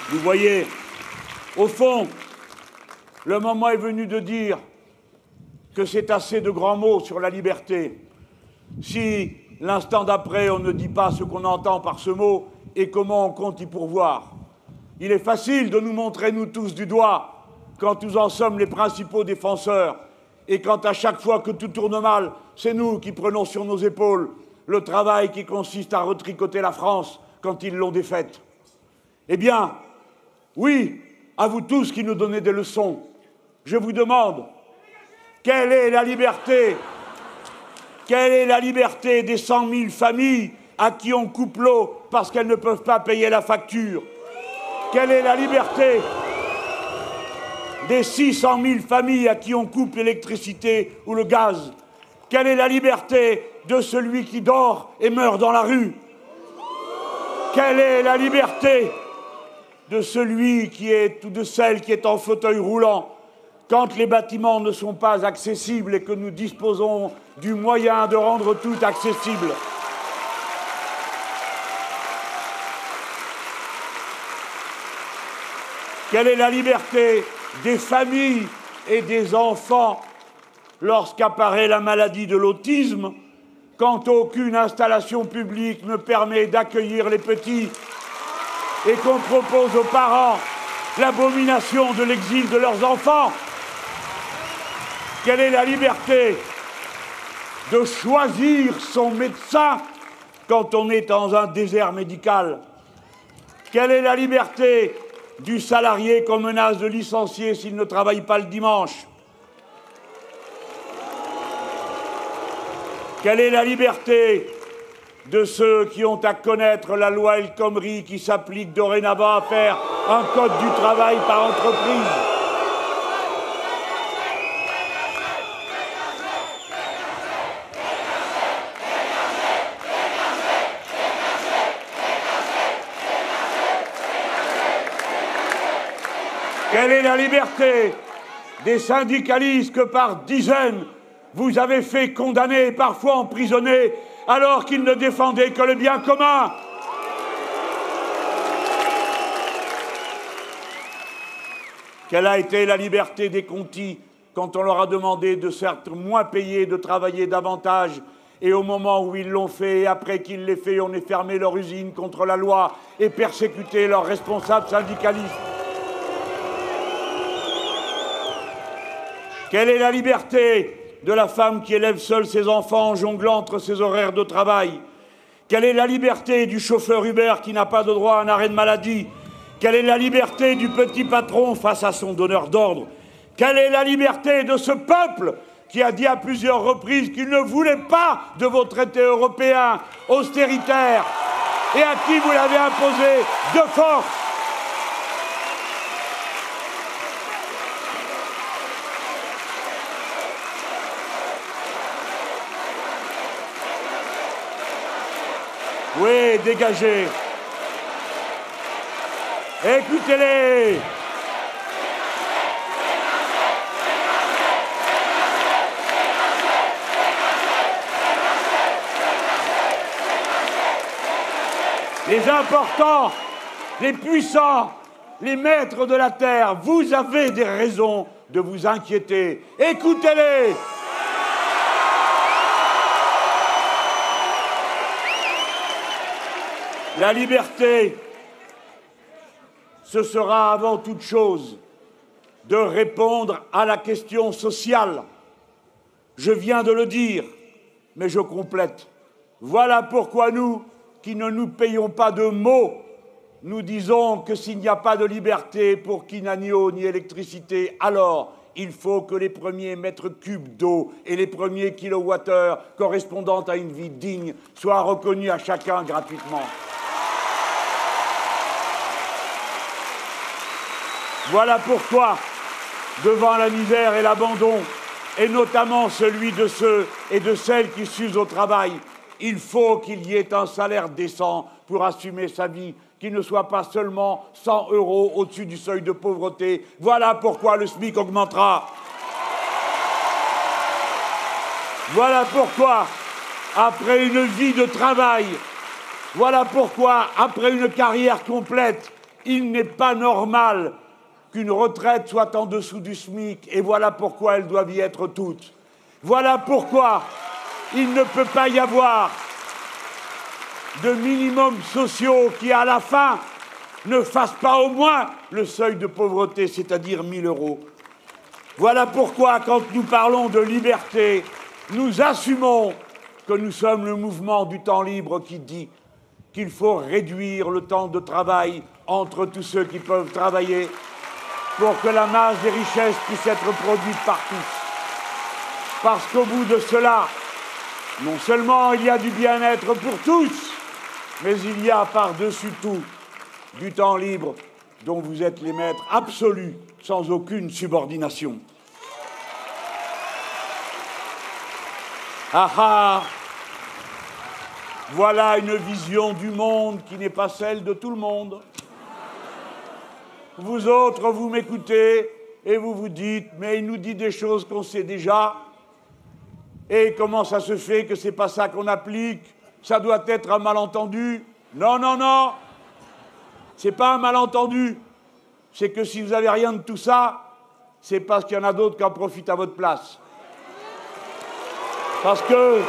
Vous voyez, au fond, le moment est venu de dire que c'est assez de grands mots sur la liberté. Si l'instant d'après, on ne dit pas ce qu'on entend par ce mot et comment on compte y pourvoir. Il est facile de nous montrer, nous tous, du doigt quand nous en sommes les principaux défenseurs et quand à chaque fois que tout tourne mal, c'est nous qui prenons sur nos épaules le travail qui consiste à retricoter la France quand ils l'ont défaite. Eh bien, oui, à vous tous qui nous donnez des leçons, je vous demande, quelle est la liberté des 100 000 familles à qui on coupe l'eau parce qu'elles ne peuvent pas payer la facture? Quelle est la liberté des 600 000 familles à qui on coupe l'électricité ou le gaz? Quelle est la liberté de celui qui dort et meurt dans la rue? Quelle est la liberté de celui qui est ou de celle qui est en fauteuil roulant quand les bâtiments ne sont pas accessibles et que nous disposons du moyen de rendre tout accessible? Quelle est la liberté des familles et des enfants lorsqu'apparaît la maladie de l'autisme, quand aucune installation publique ne permet d'accueillir les petits et qu'on propose aux parents l'abomination de l'exil de leurs enfants? Quelle est la liberté de choisir son médecin quand on est dans un désert médical? Quelle est la liberté du salarié qu'on menace de licencier s'il ne travaille pas le dimanche? Quelle est la liberté de ceux qui ont à connaître la loi El Khomri qui s'applique dorénavant à faire un code du travail par entreprise? Quelle est la liberté des syndicalistes que par dizaines vous avez fait condamner et parfois emprisonner alors qu'ils ne défendaient que le bien commun? Quelle a été la liberté des contis quand on leur a demandé de certes moins payer, de travailler davantage, et au moment où ils l'ont fait et après qu'ils l'aient fait, on ait fermé leur usine contre la loi et persécuté leurs responsables syndicalistes? Quelle est la liberté de la femme qui élève seule ses enfants en jonglant entre ses horaires de travail? Quelle est la liberté du chauffeur Uber qui n'a pas de droit à un arrêt de maladie? Quelle est la liberté du petit patron face à son donneur d'ordre? Quelle est la liberté de ce peuple qui a dit à plusieurs reprises qu'il ne voulait pas de vos traités européens austéritaires et à qui vous l'avez imposé de force? Oui, dégagez. Écoutez-les. Les importants, les puissants, les maîtres de la terre, vous avez des raisons de vous inquiéter. Écoutez-les. La liberté, ce sera avant toute chose de répondre à la question sociale. Je viens de le dire, mais je complète. Voilà pourquoi nous, qui ne nous payons pas de mots, nous disons que s'il n'y a pas de liberté pour qui n'a ni eau ni électricité, alors il faut que les premiers mètres cubes d'eau et les premiers kilowattheures correspondant à une vie digne soient reconnus à chacun gratuitement. Voilà pourquoi, devant la misère et l'abandon, et notamment celui de ceux et de celles qui s'usent au travail, il faut qu'il y ait un salaire décent pour assumer sa vie, qui ne soit pas seulement 100 € au-dessus du seuil de pauvreté. Voilà pourquoi le SMIC augmentera. Voilà pourquoi, après une vie de travail, voilà pourquoi, après une carrière complète, Il n'est pas normal qu'une retraite soit en dessous du SMIC, et voilà pourquoi elles doivent y être toutes. Voilà pourquoi il ne peut pas y avoir de minimums sociaux qui, à la fin, ne fassent pas au moins le seuil de pauvreté, c'est-à-dire 1 000 €. Voilà pourquoi, quand nous parlons de liberté, nous assumons que nous sommes le mouvement du temps libre qui dit qu'il faut réduire le temps de travail entre tous ceux qui peuvent travailler pour que la masse des richesses puisse être produite par tous. Parce qu'au bout de cela, non seulement il y a du bien-être pour tous, mais il y a par-dessus tout du temps libre dont vous êtes les maîtres absolus, sans aucune subordination. Ah ah! Voilà une vision du monde qui n'est pas celle de tout le monde. Vous autres, vous m'écoutez et vous vous dites « mais il nous dit des choses qu'on sait déjà. Et comment ça se fait que c'est pas ça qu'on applique? Ça doit être un malentendu. » Non, non, non. C'est pas un malentendu. C'est que si vous n'avez rien de tout ça, c'est parce qu'il y en a d'autres qui en profitent à votre place. Parce que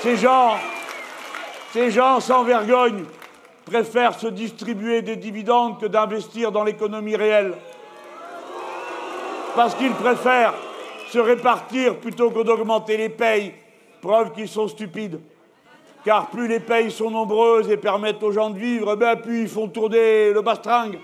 ces gens sans vergogne préfèrent se distribuer des dividendes que d'investir dans l'économie réelle. Parce qu'ils préfèrent se répartir plutôt que d'augmenter les payes, preuve qu'ils sont stupides. Car plus les payes sont nombreuses et permettent aux gens de vivre, plus ils font tourner le bastringue.